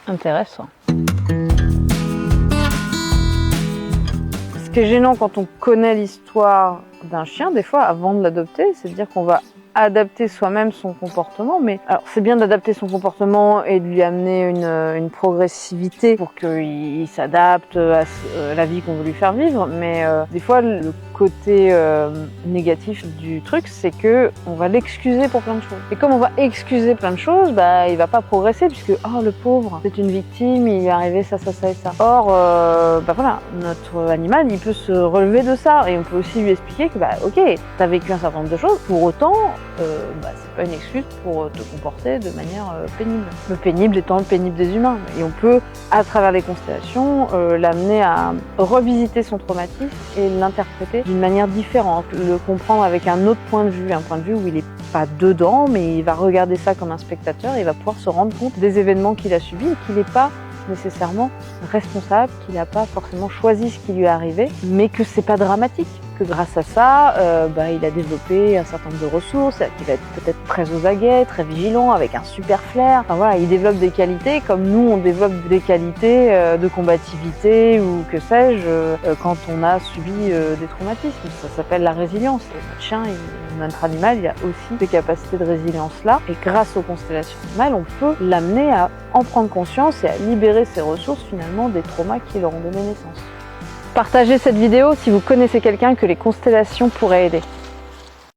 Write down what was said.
Intéressant. Ce qui est gênant quand on connaît l'histoire d'un chien, des fois, avant de l'adopter, c'est de dire qu'on va adapter soi-même son comportement, mais alors c'est bien d'adapter son comportement et de lui amener une progressivité pour qu'il s'adapte à la vie qu'on veut lui faire vivre, mais des fois le côté négatif du truc, c'est que on va l'excuser pour plein de choses. Et comme on va excuser plein de choses, bah il va pas progresser puisque oh le pauvre, c'est une victime, il est arrivé ça, ça, ça et ça. Or bah voilà, notre animal il peut se relever de ça et on peut aussi lui expliquer que bah ok, t'as vécu un certain nombre de choses, pour autant c'est pas une excuse pour te comporter de manière pénible. Le pénible étant le pénible des humains. Et on peut, à travers les constellations, l'amener à revisiter son traumatisme et l'interpréter d'une manière différente, le comprendre avec un autre point de vue, un point de vue où il n'est pas dedans, mais il va regarder ça comme un spectateur et il va pouvoir se rendre compte des événements qu'il a subis et qu'il n'est pas nécessairement responsable, qu'il n'a pas forcément choisi ce qui lui est arrivé, mais que c'est pas dramatique, que grâce à ça, il a développé un certain nombre de ressources, qu'il va être peut-être très aux aguets, très vigilant, avec un super flair. Enfin voilà, il développe des qualités comme nous on développe des qualités de combativité ou que sais-je quand on a subi des traumatismes. Ça s'appelle la résilience. Et notre chien, notre animal, il a aussi des capacités de résilience là. Et grâce aux constellations animales, on peut l'amener à en prendre conscience et à libérer ses ressources finalement des traumas qui leur ont donné naissance. Partagez cette vidéo si vous connaissez quelqu'un que les constellations pourraient aider.